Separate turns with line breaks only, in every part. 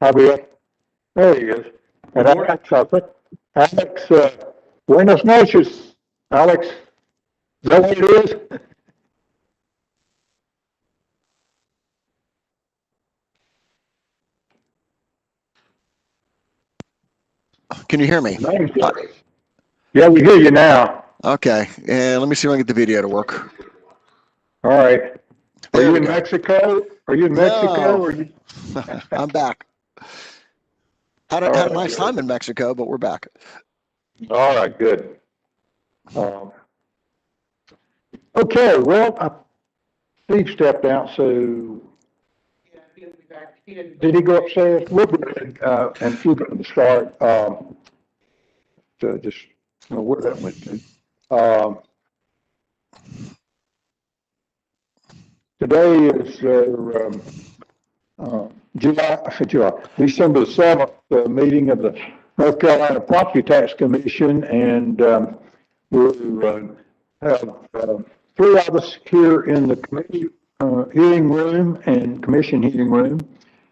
Javier. There he is. And Alex, I think, Alex, buenos noches, Alex. Is that what it is?
Can you hear me?
Yeah, we hear you now.
Okay, and let me see if I can get the video to work.
All right. Are
There
you
we
in
go.
Mexico? Are you in Mexico?
No.
Or you...
I'm back. Had a nice time in Mexico, but we're back.
All right, good. Okay, well, Steve stepped out, so did he go upstairs? We'll go ahead and flip it to the start. To just where that went to. Today is December the 7th meeting of the North Carolina Property Tax Commission, and we'll have three of us here in the committee hearing room and commission hearing room.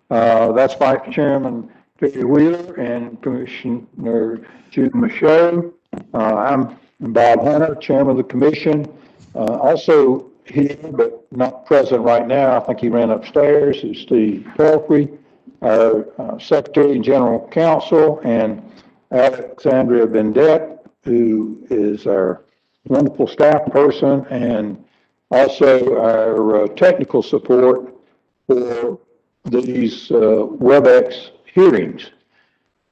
That's Vice Chairman Terry Wheeler and Commissioner Jude Michaud. I'm Bob Hunter, Chairman of the Commission. Also here, but not present right now, I think he ran upstairs, is Steve Pelfrey, our Secretary and General Counsel, and Alexandria Vendette, who is our wonderful staff person, and also our technical support for these WebEx hearings.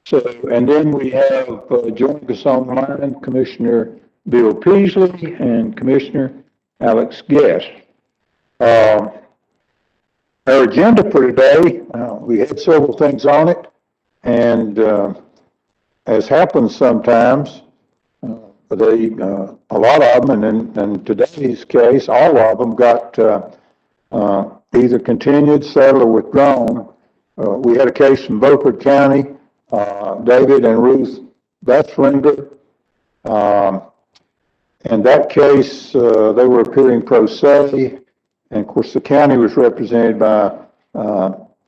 So, and then we have joining us online Commissioner Bill Peasley and Commissioner Alex Guest. Our agenda for today, we had several things on it, and as happens sometimes, a lot of them, and in today's case, all of them got either continued, settled, or withdrawn. We had a case in Beaufort County, David and Ruth Bethlinger. In that case, they were appearing pro se, and of course the county was represented by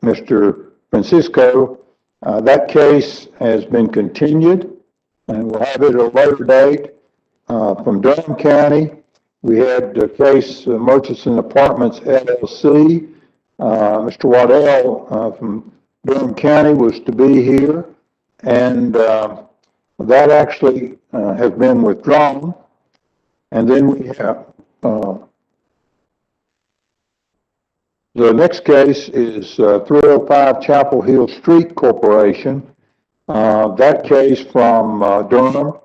Mr. Francisco. That case has been continued, and we'll have it at a later date. From Durham County, we had the case Murchison Apartments LLC. Mr. Waddell from Durham County was to be here, and that actually has been withdrawn. And then we have the next case is 305 Chapel Hill Street Corporation. That case from Durham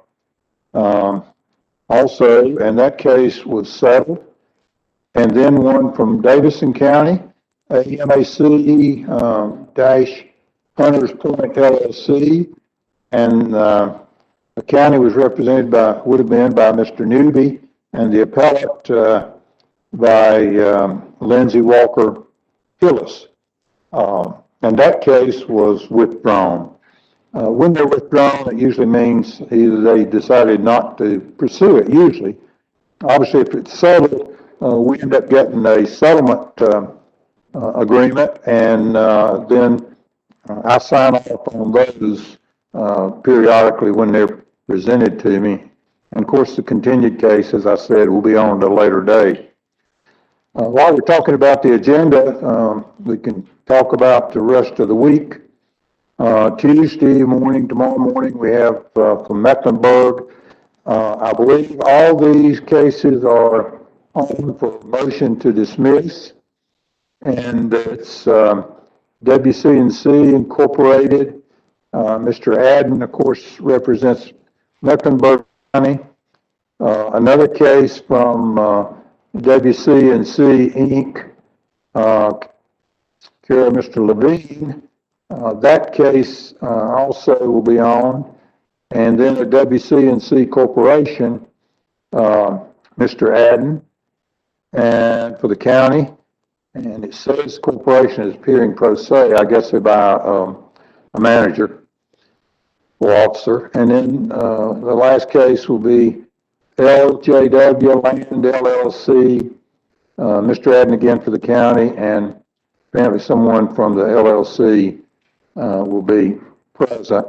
also, and that case was settled. And then one from Davidson County, AMAC dash Hunters Point LLC, and the county was represented by, would have been by Mr. Newby, and the appellate by Lindsay Walker Hillis. And that case was withdrawn. When they're withdrawn, it usually means either they decided not to pursue it, usually. Obviously, if it's settled, we end up getting a settlement agreement, and then I sign off on those periodically when they're presented to me. And of course, the continued case, as I said, will be on at a later date. While we're talking about the agenda, we can talk about the rest of the week. Tuesday morning, tomorrow morning, we have from Mecklenburg. I believe all these cases are on for motion to dismiss, and it's WC&C Incorporated. Mr. Adden, of course, represents Mecklenburg County. Another case from WC&C Inc., care of Mr. Levine. That case also will be on. And then the WC&C Corporation, Mr. Adden, and for the county. And it says corporation is appearing pro se. I guess they're by a manager or officer. And then the last case will be LJW Land LLC, Mr. Adden again for the county, and apparently someone from the LLC will be present.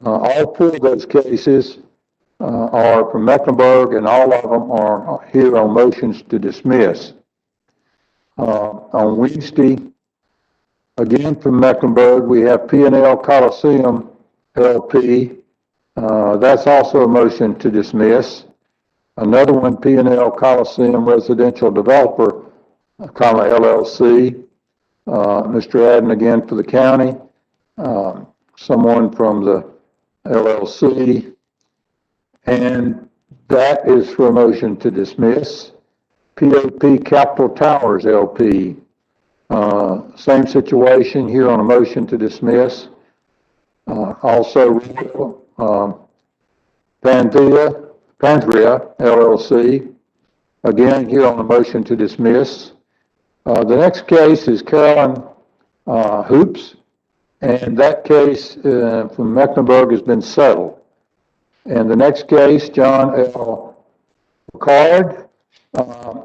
All four of those cases are from Mecklenburg, and all of them are here on motions to dismiss. On Wednesday, again from Mecklenburg, we have P&L Coliseum LP. That's also a motion to dismiss. Another one, P&L Coliseum Residential Developer, LLC. Mr. Adden again for the county. Someone from the LLC. And that is for a motion to dismiss. POP Capital Towers LP. Same situation here on a motion to dismiss. Also, Panthria LLC. Again, here on a motion to dismiss. The next case is Carolyn Hoops, and that case from Mecklenburg has been settled. And the next case, John L. Card,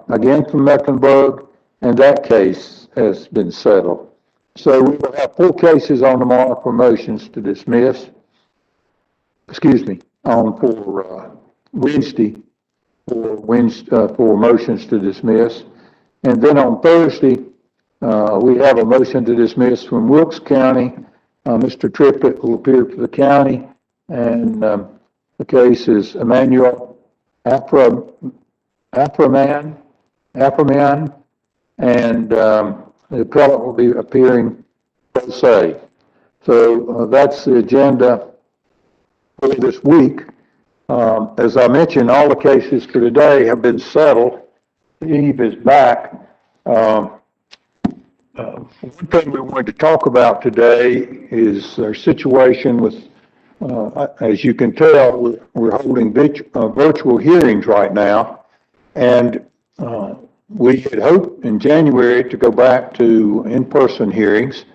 again from Mecklenburg, and that case has been settled. So we will have four cases on tomorrow for motions to dismiss. Excuse me, for Wednesday, for motions to dismiss. And then on Thursday, we have a motion to dismiss from Wilkes County. Mr. Trippett will appear for the county, and the case is Emmanuel Aframan, and the appellant will be appearing pro se. So that's the agenda for this week. As I mentioned, all the cases for today have been settled. Eve is back. One thing we wanted to talk about today is our situation with, as you can tell, we're holding virtual hearings right now. And we had hoped in January to go back to in-person hearings.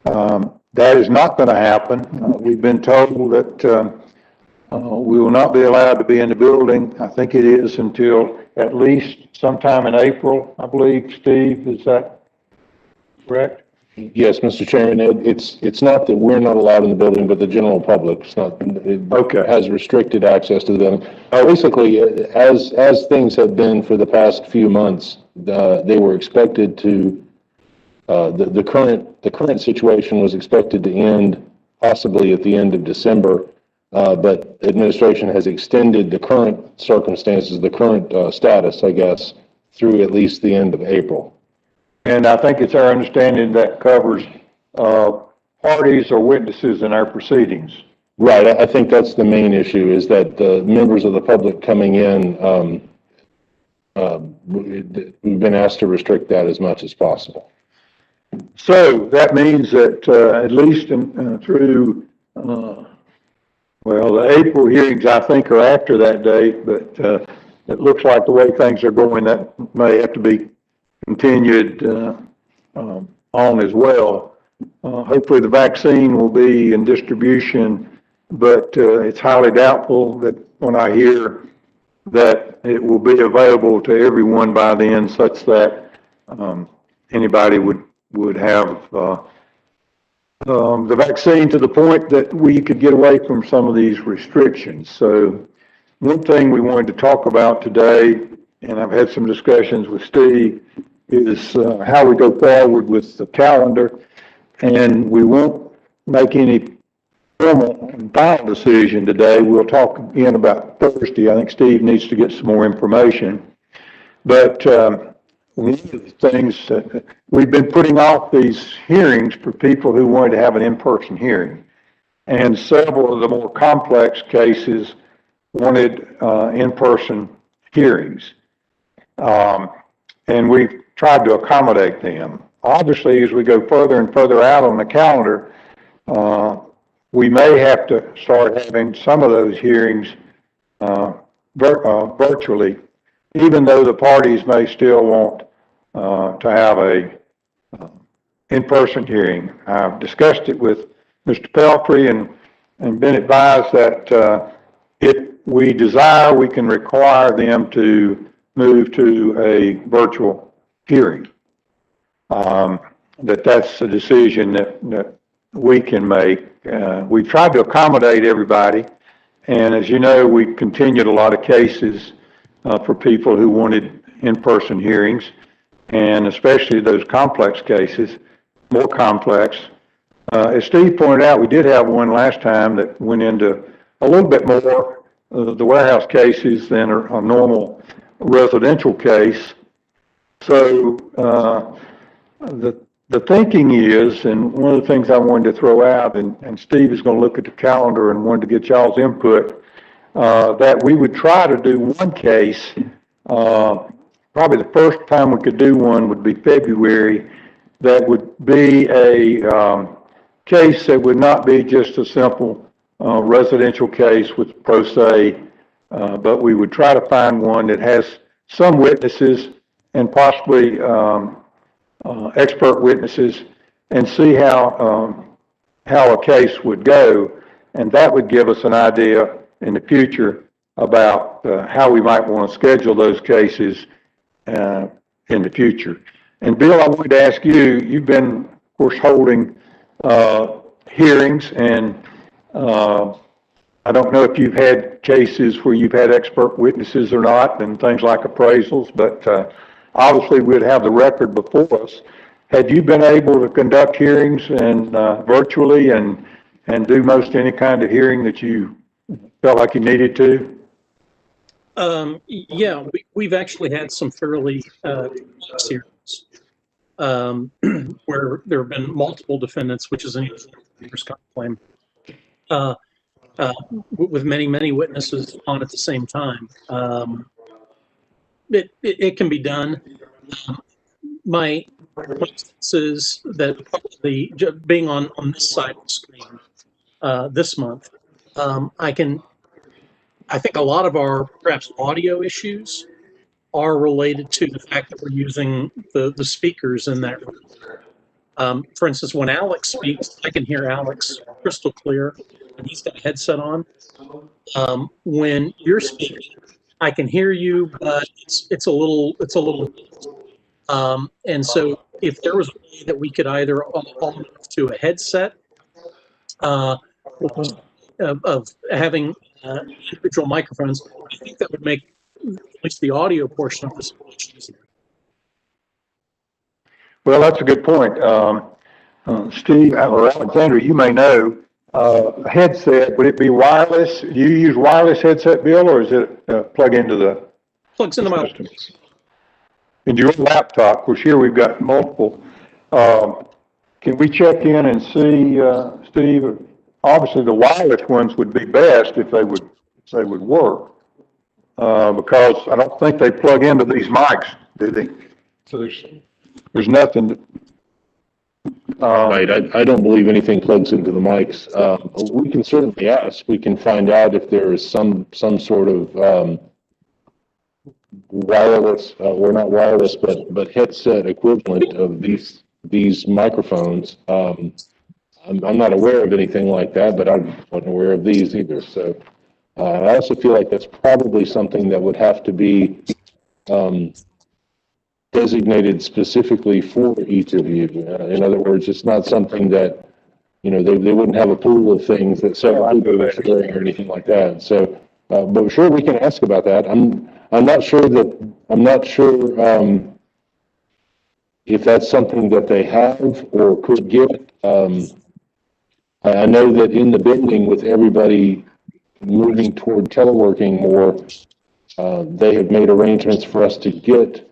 That is not going to happen. We've been told that we will not be allowed to be in the building. I think it is until at least sometime in April, I believe. Steve, is that correct?
Yes, Mr. Chairman, it's not that we're not allowed in the building, but the general public has restricted access to the building. Basically, as things have been for the past few months, they were expected to, the current situation was expected to end possibly at the end of December, but administration has extended the current circumstances, the current status, I guess, through at least the end of April.
And I think it's our understanding that covers parties or witnesses in our proceedings.
Right. I think that's the main issue, is that the members of the public coming in, we've been asked to restrict that as much as possible.
So that means that at least through, well, the April hearings, I think, are after that date, but it looks like the way things are going, that may have to be continued on as well. Hopefully the vaccine will be in distribution, but it's highly doubtful that when I hear that it will be available to everyone by then, such that anybody would have the vaccine to the point that we could get away from some of these restrictions. So one thing we wanted to talk about today, and I've had some discussions with Steve, is how we go forward with the calendar, and we won't make any formal and final decision today. We'll talk again about Thursday. I think Steve needs to get some more information. But one of the things that we've been putting off these hearings for people who wanted to have an in-person hearing, and several of the more complex cases wanted in-person hearings, and we've tried to accommodate them. Obviously, as we go further and further out on the calendar, we may have to start having some of those hearings virtually, even though the parties may still want to have a in-person hearing. I've discussed it with Mr. Pelfrey and been advised that if we desire, we can require them to move to a virtual hearing. That's a decision that we can make. We tried to accommodate everybody, and as you know, we continued a lot of cases for people who wanted in-person hearings, and especially those complex cases, more complex. As Steve pointed out, we did have one last time that went into a little bit more the warehouse cases than a normal residential case. So the thinking is, and one of the things I wanted to throw out, and Steve is going to look at the calendar and wanted to get y'all's input, that we would try to do one case. Probably the first time we could do one would be February. That would be a case that would not be just a simple residential case with pro se, but we would try to find one that has some witnesses and possibly expert witnesses, and see how a case would go, and that would give us an idea in the future about how we might want to schedule those cases in the future. And Bill, I wanted to ask you, you've been, of course, holding hearings, and I don't know if you've had cases where you've had expert witnesses or not, and things like appraisals, but obviously we'd have the record before us. Had you been able to conduct hearings and virtually and do most any kind of hearing that you felt like you needed to?
Yeah, we've actually had some fairly hearings where there have been multiple defendants, which is an workers' comp claim, with many witnesses on at the same time. It can be done. My instance is that probably being on this side of the screen this month, I think a lot of our perhaps audio issues are related to the fact that we're using the speakers in that room. For instance, when Alex speaks, I can hear Alex crystal clear, and he's got a headset on. When you're speaking, I can hear you, but it's a little. And so, if there was a way that we could either all to a headset of having individual microphones, I think that would make at least the audio portion of this much easier.
Well, that's a good point. Steve or Alexander, you may know, a headset, would it be wireless? Do you use wireless headset, Bill, or is it plug into the
Plugs into my
system? And your laptop, of course, here we've got multiple. Can we check in and see, Steve? Obviously, the wireless ones would be best if they would work, because I don't think they plug into these mics, do they? So there's nothing to,
Right, I don't believe anything plugs into the mics. We can certainly ask. We can find out if there is some sort of wireless, or not wireless, but headset equivalent of these microphones. I'm not aware of anything like that, but I wasn't aware of these either. So I also feel like that's probably something that would have to be designated specifically for each of you. In other words, it's not something that, they wouldn't have a pool of things that several people are sharing or anything like that. So, but sure, we can ask about that. I'm not sure if that's something that they have or could get. I know that in the building, with everybody moving toward teleworking more, they have made arrangements for us to get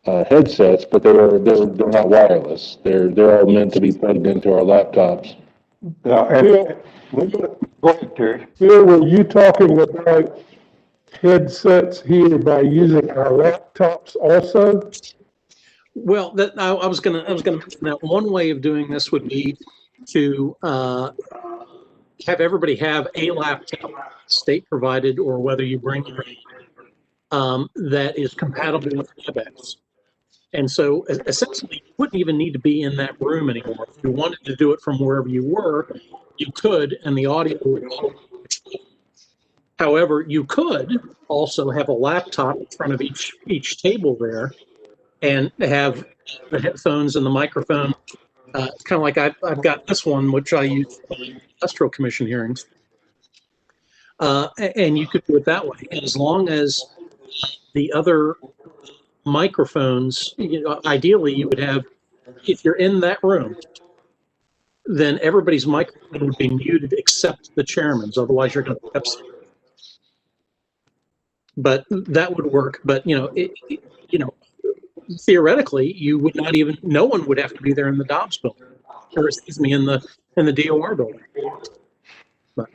headsets, but they're not wireless. They're all meant to be plugged into our laptops.
Go ahead, Terry.
Bill, were you talking about headsets here by using our laptops also?
Well, I was gonna mention that one way of doing this would be to have everybody have a laptop, state provided, or whether you bring your own, that is compatible with WebEx. And so essentially, you wouldn't even need to be in that room anymore. If you wanted to do it from wherever you were, you could, and the audio would. However, you could also have a laptop in front of each table there, and have the headphones and the microphone It's kind of like I've got this one, which I use for industrial commission hearings. And you could do it that way. And as long as the other microphones, ideally you would have, if you're in that room, then everybody's microphone would be muted except the chairman's. Otherwise, you're going to pick up. But that would work. But theoretically, you would not even. No one would have to be there in the Dobbs building, or excuse me, in the DOR building.
All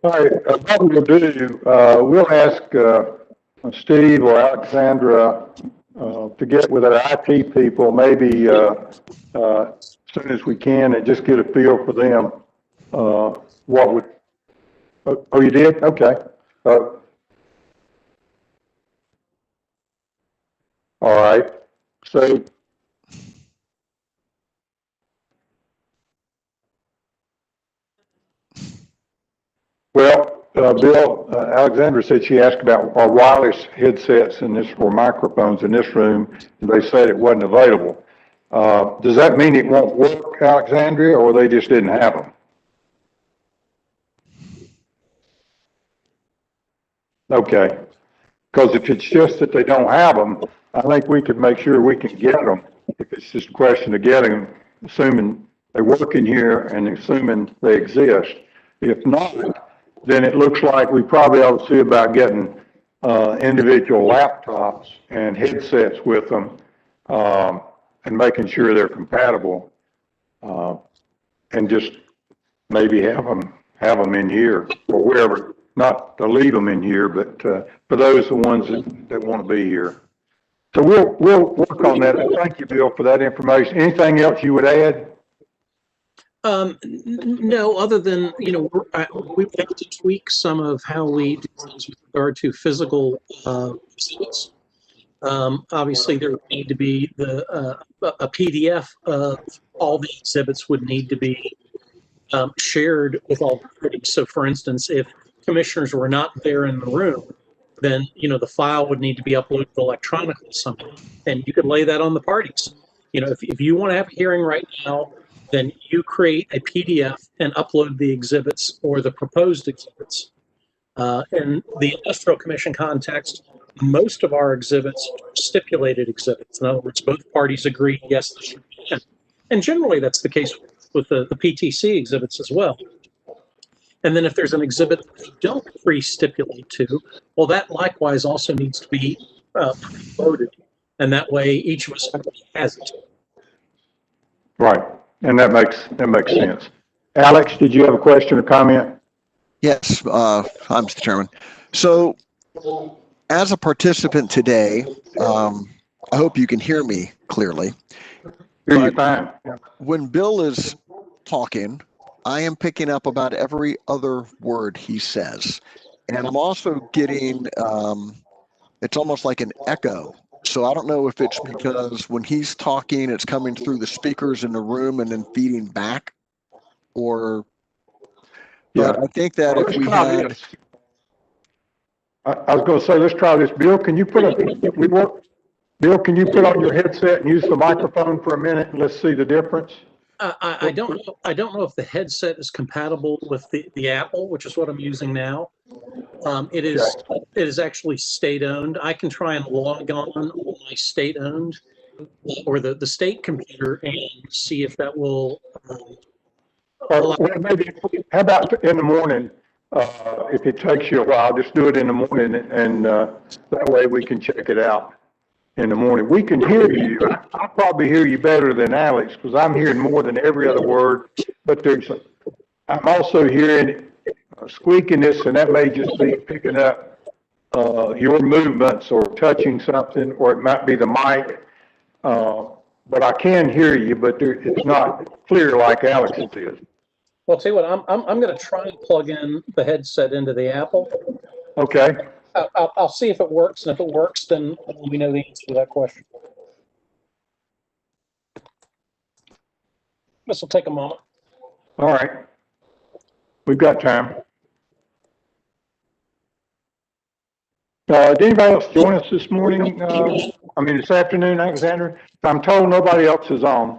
right, what we'll do, we'll ask Steve or Alexandra to get with our IT people, maybe as soon as we can, and just get a feel for them. What would, oh, you did? Okay. All right. So, well, Bill, Alexandra said she asked about our wireless headsets and this for microphones in this room, and they said it wasn't available. Does that mean it won't work, Alexandria, or they just didn't have them? Okay, because if it's just that they don't have them, I think we could make sure we can get them. If it's just a question of getting them, assuming they work in here and assuming they exist. If not, then it looks like we probably ought to see about getting individual laptops and headsets with them and making sure they're compatible and just maybe have them in here or wherever. Not to leave them in here, but for those the ones that want to be here. So we'll work on that. Thank you, Bill, for that information. Anything else you would add?
No, other than, we have to tweak some of how we do things with regard to physical exhibits. Obviously, there would need to be a PDF of all the exhibits would need to be shared with all parties. So, for instance, if commissioners were not there in the room, then the file would need to be uploaded electronically somehow, and you could lay that on the parties. If you want to have a hearing right now, then you create a PDF and upload the exhibits or the proposed exhibits. In the industrial commission context, most of our exhibits are stipulated exhibits. In other words, both parties agree, yes, this should be in. And generally that's the case with the PTC exhibits as well. And then if there's an exhibit that they don't pre-stipulate to, well, that likewise also needs to be voted. And that way each of us has it.
Right. And that makes sense. Alex, did you have a question or comment?
Yes, I'm Mr. Chairman. So as a participant today, I hope you can hear me clearly.
Hear you fine.
When Bill is talking, I am picking up about every other word he says. And I'm also getting, it's almost like an echo. So I don't know if it's because when he's talking, it's coming through the speakers in the room and then feeding back, or, but I think that if we had,
I was going to say, let's try this. Bill, can you put Bill, can you put on your headset and use the microphone for a minute and let's see the difference?
I don't know if the headset is compatible with the Apple, which is what I'm using now. It is actually state-owned. I can try and log on my state-owned or the state computer and see if that will.
Or maybe, how about in the morning? If it takes you a while, just do it in the morning, and that way we can check it out in the morning. We can hear you. I probably hear you better than Alex because I'm hearing more than every other word. But I'm also hearing squeakiness, and that may just be picking up your movements or touching something, or it might be the mic. But I can hear you, but it's not clear like Alex's is.
Well, I'll tell you what, I'm going to try and plug in the headset into the Apple.
Okay.
I'll see if it works, and if it works, then we know the answer to that question. This will take a moment.
All right. We've got time. Did anybody else join us this morning? This afternoon, Alexander? I'm told nobody else is on.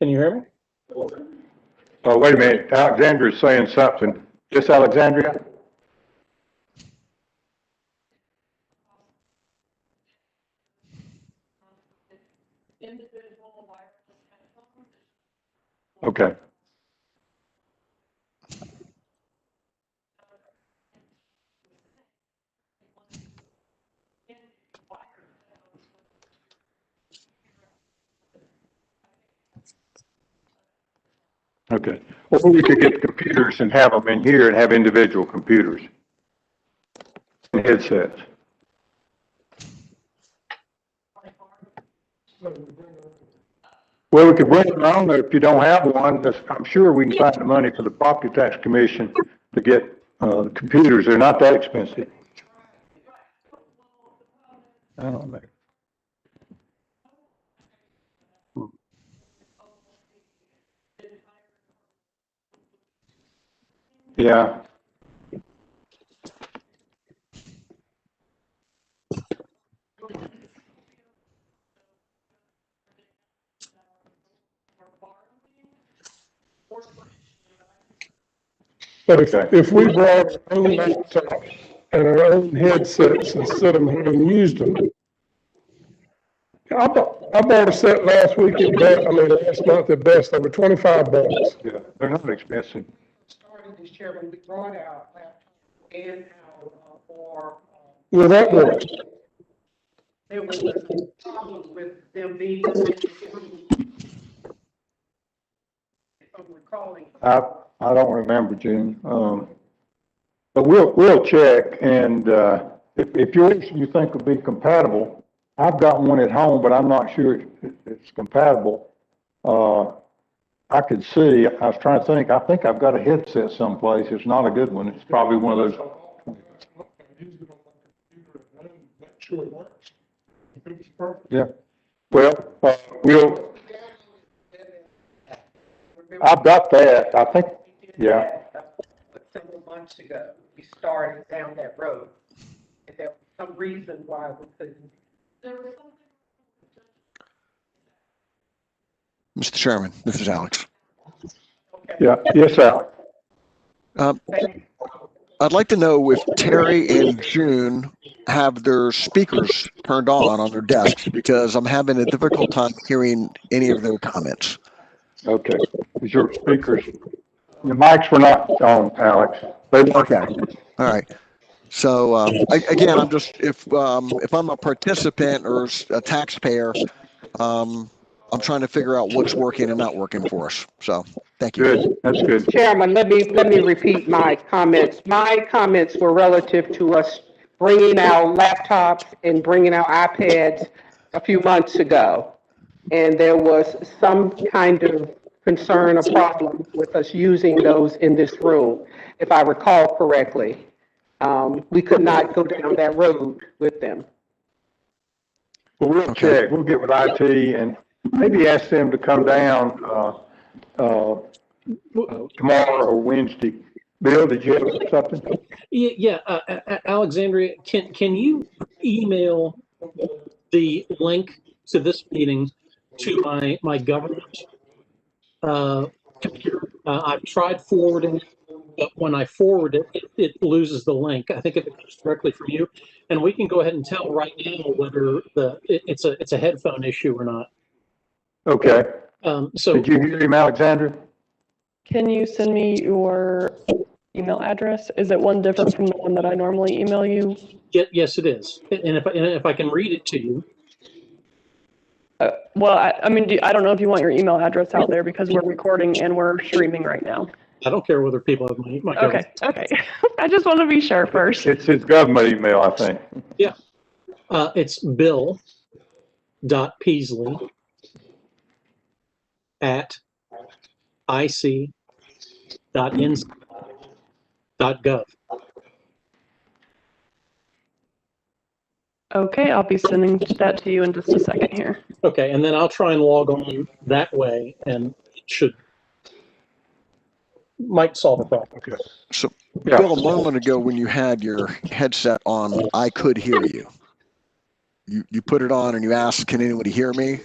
Can you hear me?
Oh, wait a minute, Alexandria's saying something. Yes, Alexandria? Okay. Okay. Or we could get computers and have them in here and have individual computers and headsets. Well, we could bring them on, if you don't have one, I'm sure we can find the money for the property tax commission to get, computers. They're not that expensive. I don't know. Yeah.
But
Okay.
if we brought our own laptops and our own headsets and set them here and used them. I bought a set last week at last month at best, over $25.
Yeah, they're not expensive.
Starting this year, when we brought our laptop and our,
Well, that works.
there was a problem with them being. If I'm recalling.
I don't remember, June. But we'll check, and, if yours you think will be compatible, I've got one at home, but I'm not sure it's compatible. I could see, I was trying to think, I think I've got a headset someplace. It's not a good one. It's probably one of those.
Make sure it works. If it's perfect.
Yeah. Well, I've got that. I think, yeah.
Several months ago, we started down that road. And there was some reason why we couldn't.
Mr. Chairman, this is Alex.
Yeah. Yes, Alex.
I'd like to know if Terry and June have their speakers turned on their desks, because I'm having a difficult time hearing any of their comments.
Okay. Is your speakers, your mics were not on, Alex. They weren't.
Okay. All right. So again, I'm just, if I'm a participant or a taxpayer, I'm trying to figure out what's working and not working for us. So thank you.
Good. That's good.
Chairman, let me repeat my comments. My comments were relative to us bringing our laptops and bringing our iPads a few months ago. And there was some kind of concern or problem with us using those in this room, if I recall correctly. We could not go down that road with them.
Well, we'll
Okay.
check. We'll get with IT and maybe ask them to come down, tomorrow or Wednesday. Bill, did you have something?
Yeah, Alexandria, can you email the link to this meeting to my government computer? I've tried forwarding, but when I forward it, it loses the link. I think if it comes directly from you, and we can go ahead and tell right now whether it's a headphone issue or not.
Okay.
So
Did you hear him, Alexandra?
Can you send me your email address? Is it one different from the one that I normally email you?
yes, it is. And if I can read it to you.
Well, I mean, I don't know if you want your email address out there, because we're recording and we're streaming right now.
I don't care whether people have my
Okay. I just want to be sure first.
It's his government email, I think.
Yeah. It's bill.peasley@ic.nc.gov.
Okay, I'll be sending that to you in just a second here.
Okay, and then I'll try and log on that way, and it might solve the problem.
Okay.
So
Yeah.
Bill, a moment ago when you had your headset on, I could hear you. You put it on and you asked, can anybody hear me?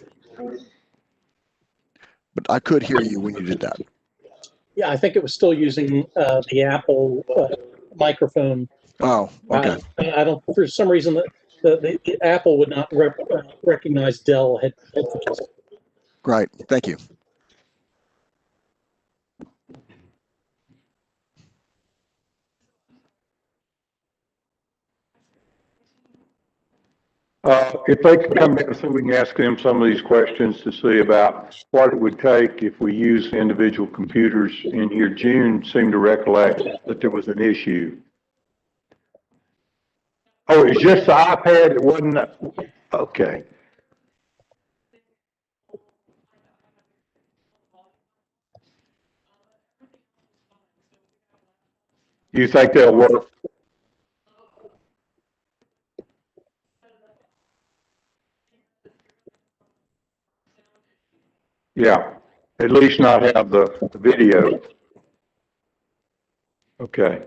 but I could hear you when you did that.
Yeah, I think it was still using the Apple microphone.
Oh, okay.
I don't, for some reason, the Apple would not recognize Dell headphones.
Great. Thank you.
If they could come in so we can ask them some of these questions to see about what it would take if we use individual computers in here. June seemed to recollect that there was an issue. Oh, it's just the iPad, it wasn't, okay. You think they'll work? Yeah, at least not have the video. Okay.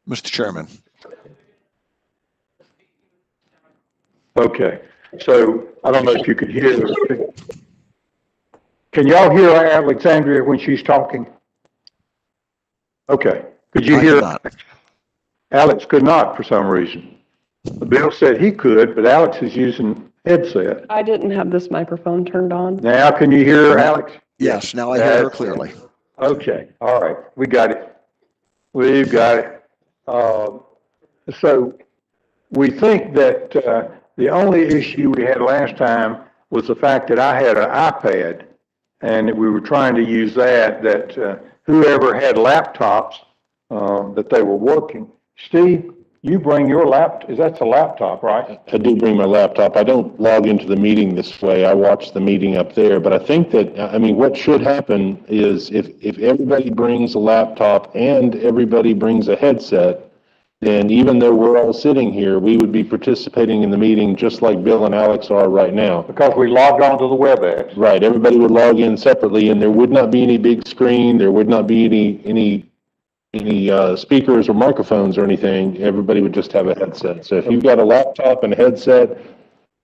Mr. Chairman.
Okay, so I don't know if you could hear. Can y'all hear Alexandria when she's talking? Okay, could you
I
hear?
cannot.
Alex could not for some reason. Bill said he could, but Alex is using headset.
I didn't have this microphone turned on.
Now can you hear Alex?
Yes, now I hear her clearly.
Okay, all right, we got it. We've got it. So we think that the only issue we had last time was the fact that I had an iPad and that we were trying to use that whoever had laptops, that they were working. Steve, you bring your that's a laptop, right?
I do bring my laptop. I don't log into the meeting this way. I watch the meeting up there. But I think that, I mean, what should happen is if everybody brings a laptop and everybody brings a headset, then even though we're all sitting here, we would be participating in the meeting just like Bill and Alex are right now.
Because we logged on to the WebEx.
Right. Everybody would log in separately and there would not be any big screen. There would not be any speakers or microphones or anything. Everybody would just have a headset. So if you've got a laptop and a headset,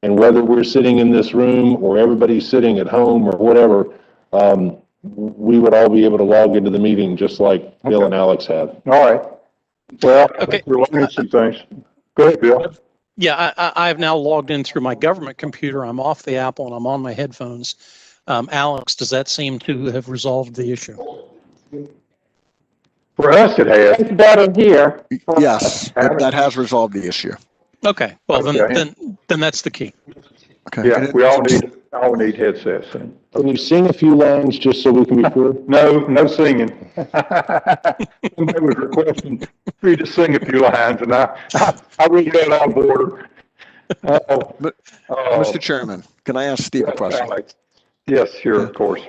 and whether we're sitting in this room or everybody's sitting at home or whatever, we would all be able to log into the meeting just like Bill and Alex have.
All right. Well,
Okay.
we're learning some things. Go ahead, Bill.
Yeah, I've now logged in through my government computer. I'm off the Apple and I'm on my headphones. Alex, does that seem to have resolved the issue?
For us, it has.
It's better here.
Yes, that has resolved the issue.
Okay, well,
Okay.
then that's the key.
Okay.
Yeah, we all need headsets.
Can you sing a few lines just so we can be clear?
No singing. Somebody was requesting for you to sing a few lines, and I read that on board.
Mr. Chairman, can I ask Steve a question?
Yes, sure, of course.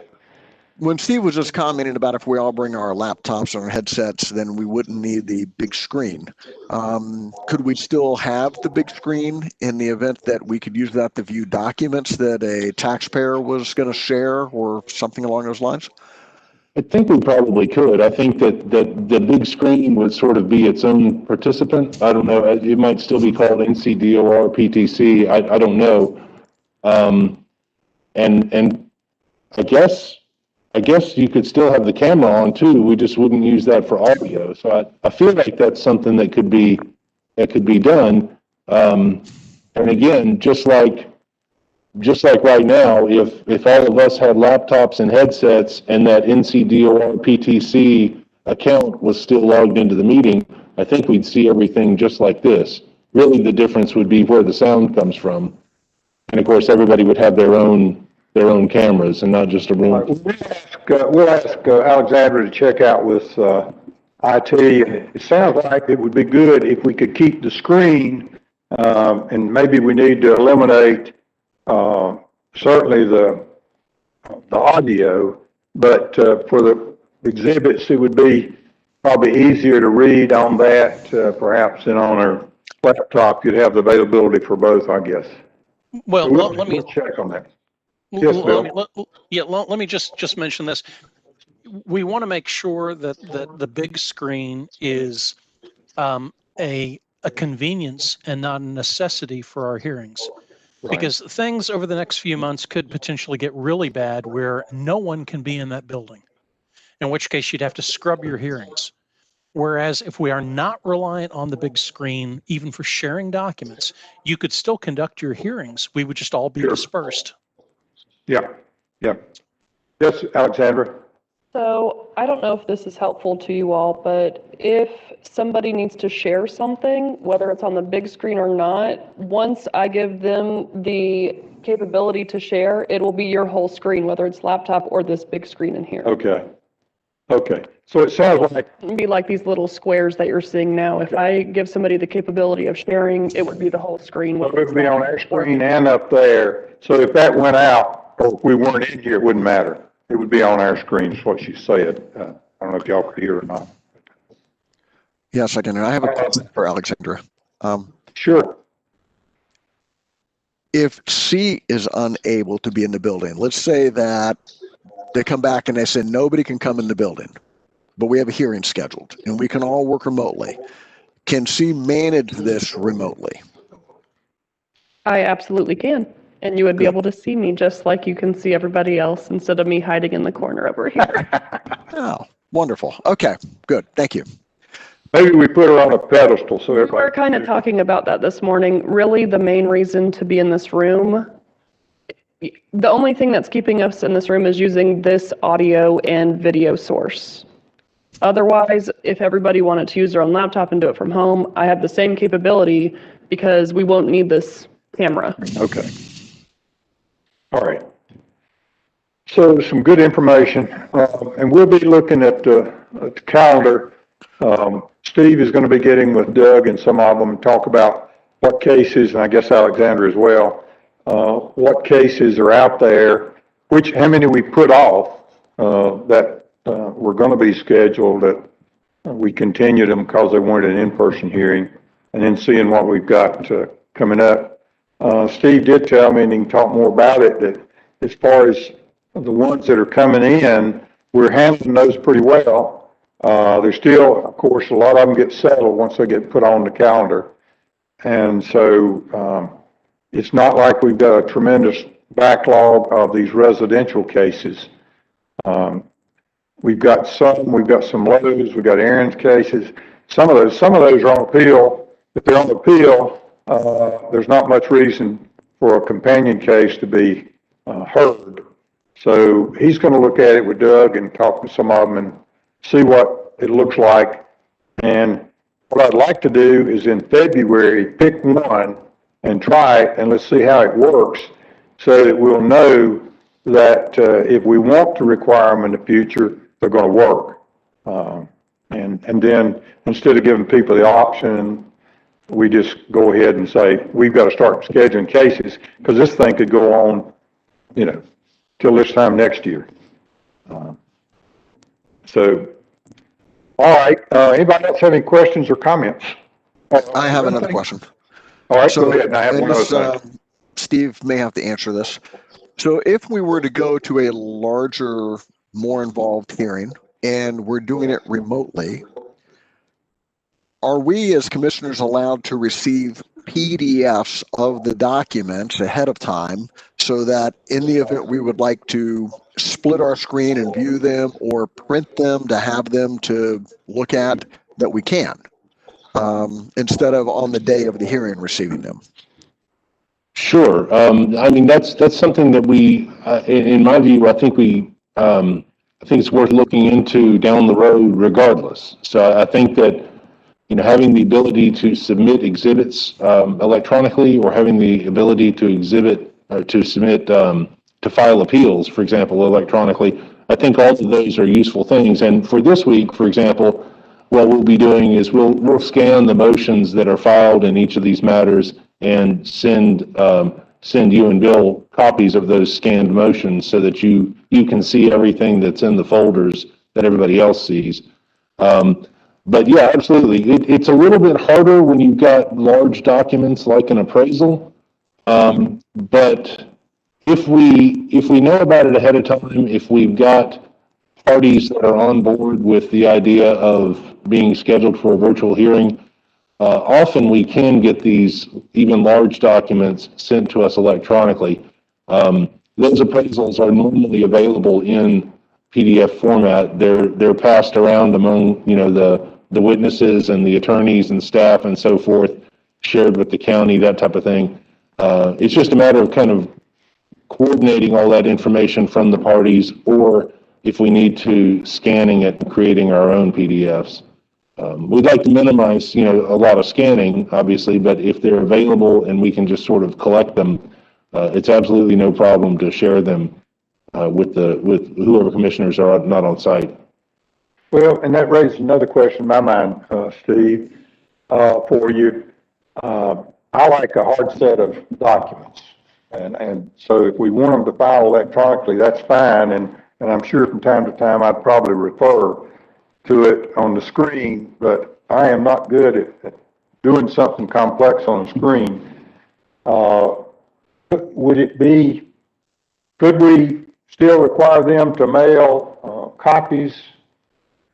When Steve was just commenting about if we all bring our laptops or our headsets, then we wouldn't need the big screen. Could we still have the big screen in the event that we could use that to view documents that a taxpayer was going to share or something along those lines?
I think we probably could. I think that the big screen would sort of be its own participant. I don't know. It might still be called NCDOR, PTC. I don't know. And I guess you could still have the camera on too. We just wouldn't use that for audio. So I feel like that's something that could be done. And again, just like right now, if all of us had laptops and headsets and that NCDOR PTC account was still logged into the meeting, I think we'd see everything just like this. Really, the difference would be where the sound comes from. And of course, everybody would have their own cameras and not just a room.
We'll ask Alexandra to check out with IT. It sounds like it would be good if we could keep the screen, and maybe we need to eliminate certainly the audio, but for the exhibits, it would be probably easier to read on that, perhaps than on our laptop. You'd have the availability for both, I guess.
Well,
We'll
let me
check on that. Yes, Bill.
let me just mention this. We want to make sure that the big screen is a convenience and not a necessity for our hearings. Because things over the next few months could potentially get really bad where no one can be in that building, in which case you'd have to scrub your hearings. Whereas if we are not reliant on the big screen, even for sharing documents, you could still conduct your hearings. We would just all be
Sure.
dispersed.
Yeah, yeah. Yes, Alexandra?
So I don't know if this is helpful to you all, but if somebody needs to share something, whether it's on the big screen or not, once I give them the capability to share, it will be your whole screen, whether it's laptop or this big screen in here.
Okay. Okay. So it sounds like,
It'd be like these little squares that you're seeing now. If I give somebody the capability of sharing, it would be the whole screen.
it would be on our screen and up there. So if that went out, or if we weren't in here, it wouldn't matter. It would be on our screen, is what she said. I don't know if y'all could hear or not.
Yes, I can. I have a question for Alexandra.
Sure.
If C is unable to be in the building, let's say that they come back and they say nobody can come in the building, but we have a hearing scheduled and we can all work remotely. Can C manage this remotely?
I absolutely can. And you would be able to see me just like you can see everybody else instead of me hiding in the corner over here.
Oh, wonderful. Okay, good. Thank you.
Maybe we put her on a pedestal so
We were
everybody.
kind of talking about that this morning. Really, the main reason to be in this room, the only thing that's keeping us in this room is using this audio and video source. Otherwise, if everybody wanted to use their own laptop and do it from home, I have the same capability because we won't need this camera.
Okay. All right. So some good information, and we'll be looking at the calendar. Steve is going to be getting with Doug and some of them and talk about what cases, and I guess Alexandra as well, what cases are out there, how many we put off that were going to be scheduled, that we continued them because they wanted an in-person hearing, and then seeing what we've got coming up. Steve did tell me, and he can talk more about it, that as far as the ones that are coming in, we're handling those pretty well. There's still, of course, a lot of them get settled once they get put on the calendar. And so it's not like we've got a tremendous backlog of these residential cases. We've got some Lowe's, we've got Aaron's cases. Some of those are on appeal. If they're on appeal, there's not much reason for a companion case to be heard. So he's going to look at it with Doug and talk to some of them and see what it looks like. And what I'd like to do is in February, pick one and try it, and let's see how it works, so that we'll know that if we want to require them in the future, they're going to work. And then instead of giving people the option, we just go ahead and say, we've got to start scheduling cases, because this thing could go on, till this time next year. So, all right. Anybody else have any questions or comments?
I have another question.
All right,
So,
go ahead. And I have
and
one
this,
other thing.
Steve may have to answer this. So if we were to go to a larger, more involved hearing and we're doing it remotely, are we as commissioners allowed to receive PDFs of the documents ahead of time so that in the event we would like to split our screen and view them or print them to have them to look at, that we can, instead of on the day of the hearing receiving them?
Sure. I mean, that's something that we, in my view, I think it's worth looking into down the road regardless. So I think that, having the ability to submit exhibits electronically, or having the ability to submit, to file appeals, for example, electronically, I think all of those are useful things. And for this week, for example, what we'll be doing is we'll scan the motions that are filed in each of these matters and send you and Bill copies of those scanned motions so that you can see everything that's in the folders that everybody else sees. But yeah, absolutely. It's a little bit harder when you've got large documents like an appraisal. But if we know about it ahead of time, if we've got parties that are on board with the idea of being scheduled for a virtual hearing, Often we can get these even large documents sent to us electronically. Those appraisals are normally available in PDF format. They're passed around among, the witnesses and the attorneys and staff and so forth, shared with the county, that type of thing. It's just a matter of kind of coordinating all that information from the parties, or if we need to, scanning it and creating our own PDFs. We'd like to minimize, a lot of scanning, obviously, but if they're available and we can just sort of collect them, it's absolutely no problem to share them with whoever commissioners are not on site.
Well, and that raises another question in my mind, Steve, for you. I like a hard set of documents. And so if we want them to file electronically, that's fine. And I'm sure from time to time, I'd probably refer to it on the screen, but I am not good at doing something complex on the screen. Could we still require them to mail copies?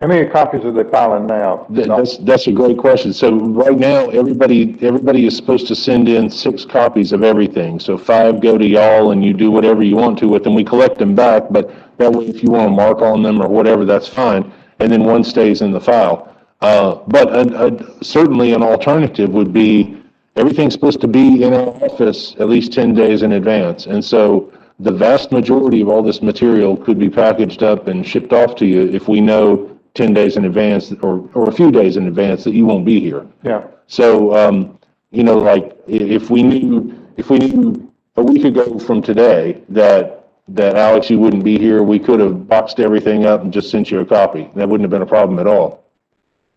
How many copies are they filing now?
That's a great question. So right now, everybody is supposed to send in 6 copies of everything. So 5 go to y'all and you do whatever you want to with them. We collect them back, but that way if you want to mark on them or whatever, that's fine. And then 1 stays in the file. But certainly an alternative would be everything's supposed to be in our office at least 10 days in advance. And so the vast majority of all this material could be packaged up and shipped off to you if we know 10 days in advance or a few days in advance that you won't be here.
Yeah.
So, like if we knew a week ago from today that Alex, you wouldn't be here, we could have boxed everything up and just sent you a copy. That wouldn't have been a problem at all.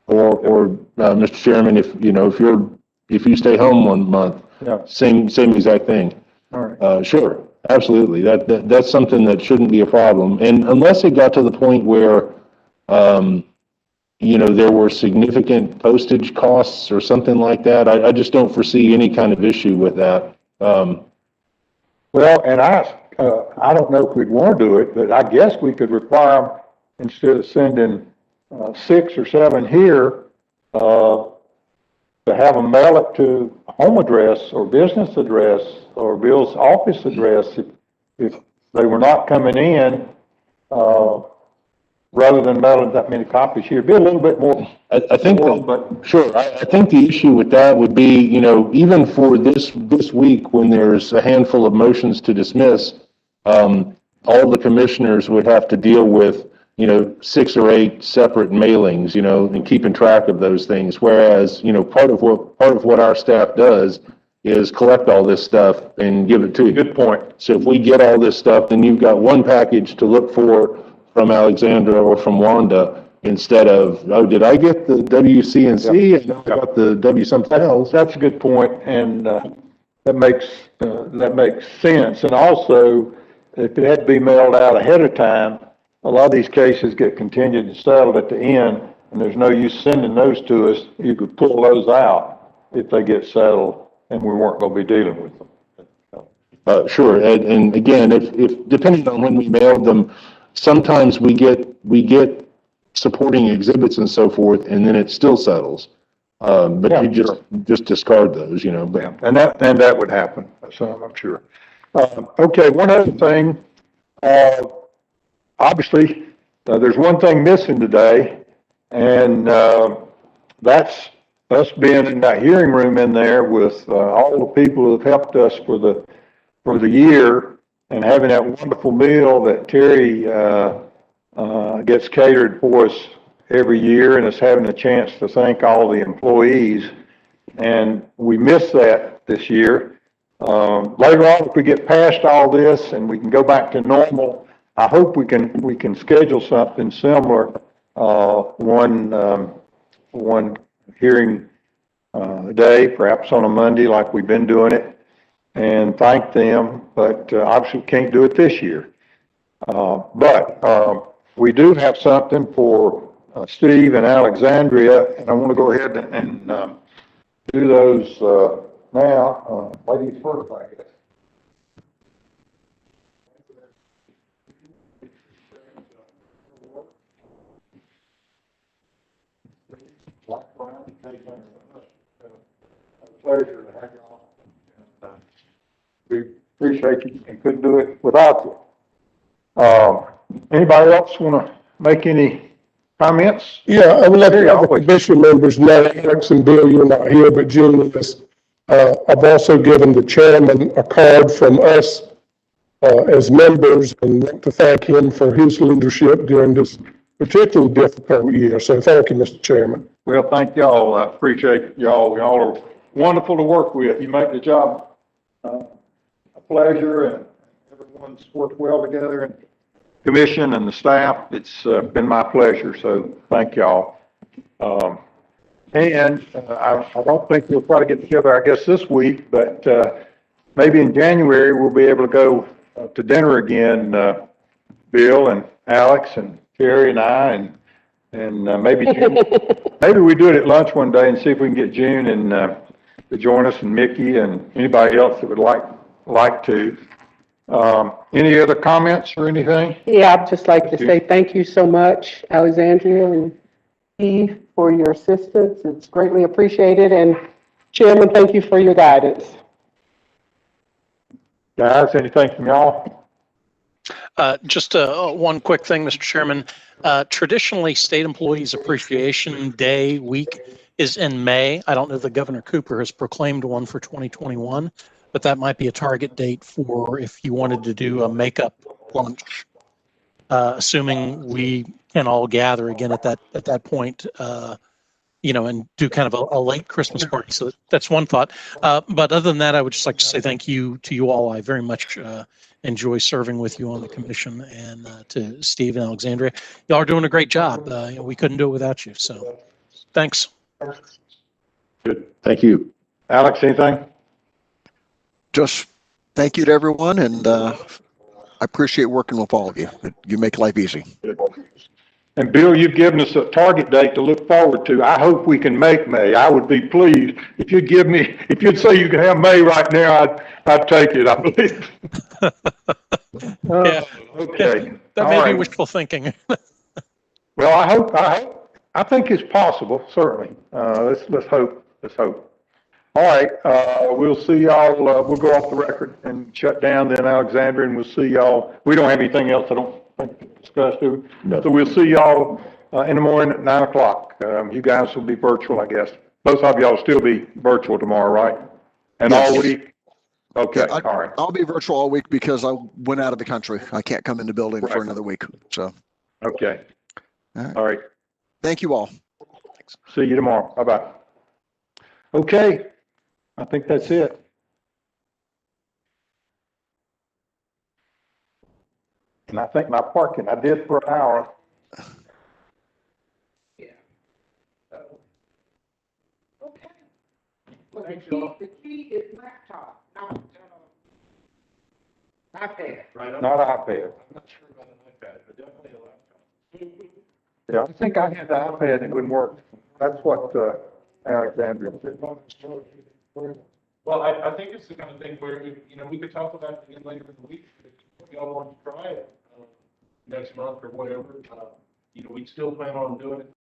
Or Mr. Chairman, if you stay home 1 month,
Yeah.
same exact thing.
All right.
Sure, absolutely. That's something that shouldn't be a problem. And unless it got to the point where there were significant postage costs or something like that, I just don't foresee any kind of issue with that.
Well, and I don't know if we'd want to do it, but I guess we could require them, instead of sending 6 or 7 here, to have them mail it to home address or business address or Bill's office address if they were not coming in, rather than mailing that many copies here. Be a little bit more.
I think I think the issue with that would be, even for this week when there's a handful of motions to dismiss, all the commissioners would have to deal with, 6 or 8 separate mailings, and keeping track of those things. Whereas, part of what our staff does is collect all this stuff and give it to you.
Good point.
So if we get all this stuff, then you've got one package to look for from Alexandra or from Wanda, instead of, oh, did I get the WCNC?
Yep.
And I got the W something else.
That's a good point, and that makes sense. And also, if it had to be mailed out ahead of time, a lot of these cases get continued and settled at the end, and there's no use sending those to us. You could pull those out if they get settled, and we weren't going to be dealing with them.
Sure, and again, if depending on when we mailed them, sometimes we get supporting exhibits and so forth, and then it still settles. But
Yeah,
you just discard those, But
Yeah, and that would happen, so I'm sure. Okay, one other thing, obviously, there's one thing missing today, and that's us being in that hearing room in there with all the people who have helped us for the year, and having that wonderful meal that Terry gets catered for us every year, and us having a chance to thank all the employees. And we missed that this year. Later on, if we get past all this and we can go back to normal, I hope we can schedule something similar, one hearing day, perhaps on a Monday like we've been doing it, and thank them, but obviously we can't do it this year. But we do have something for Steve and Alexandria, and I want to go ahead and do those now. Ladies first, I guess. pleasure to have y'all. And, we appreciate you and couldn't do it without you. Anybody else want to make any comments?
Yeah, I would like to
Here,
have the
always.
commission members know, Alex and Bill, you're not here, but Jim is. I've also given the chairman a card from us as members and want to thank him for his leadership during this particularly difficult year. So thank you, Mr. Chairman.
Well, thank y'all. I appreciate y'all. Y'all are wonderful to work with. You make the job a pleasure, and everyone's worked well together, and commission and the staff. It's been my pleasure, so thank y'all. I don't think we'll probably get together, I guess, this week, but maybe in January, we'll be able to go to dinner again, Bill and Alex and Carrie and I, and maybe June. Maybe we do it at lunch one day and see if we can get June and to join us, and Mickey and anybody else that would like to. Any other comments or anything?
Yeah, I'd just like to say thank you so much, Alexandria and Steve, for your assistance. It's greatly appreciated. And Chairman, thank you for your guidance.
Guys, anything from y'all?
Just one quick thing, Mr. Chairman. Traditionally, State Employees Appreciation Day week is in May. I don't know if Governor Cooper has proclaimed one for 2021, but that might be a target date for if you wanted to do a makeup lunch, assuming we can all gather again at that point, and do kind of a late Christmas party. So that's one thought. But other than that, I would just like to say thank you to you all. I very much enjoy serving with you on the commission, and to Steve and Alexandria. Y'all are doing a great job. We couldn't do it without you. So thanks.
Good. Thank you. Alex, anything?
Just thank you to everyone, and I appreciate working with all of you. You make life easy.
And Bill, you've given us a target date to look forward to. I hope we can make May. I would be pleased if you'd say you can have May right now, I'd take it, I believe.
Yeah.
Okay.
That
All
may be
right.
wishful thinking.
Well, I think it's possible, certainly. Let's hope. All right, we'll see y'all, we'll go off the record and shut down then Alexandria, and we'll see y'all. We don't have anything else, I don't think, to discuss, do we?
No.
So we'll see y'all in the morning at 9 o'clock. You guys will be virtual, I guess. Both of y'all will still be virtual tomorrow, right? And all
Yes.
week? Okay,
Yeah,
all right.
I'll be virtual all week because I went out of the country. I can't come in the building for
Right.
another week. So,
Okay.
all right.
All right.
Thank you all.
See you tomorrow. Bye-bye. Okay, I think that's it. And I think my parking, I did for an hour.
Okay. Well, the key is laptop, not iPad.
Not iPad. Yeah, I think I had the iPad, it wouldn't work. That's what, Alexandria said.
Well, I think it's the kind of thing where, we could talk about it again later in the week. If y'all want to try it next month or whatever, we'd still plan on doing it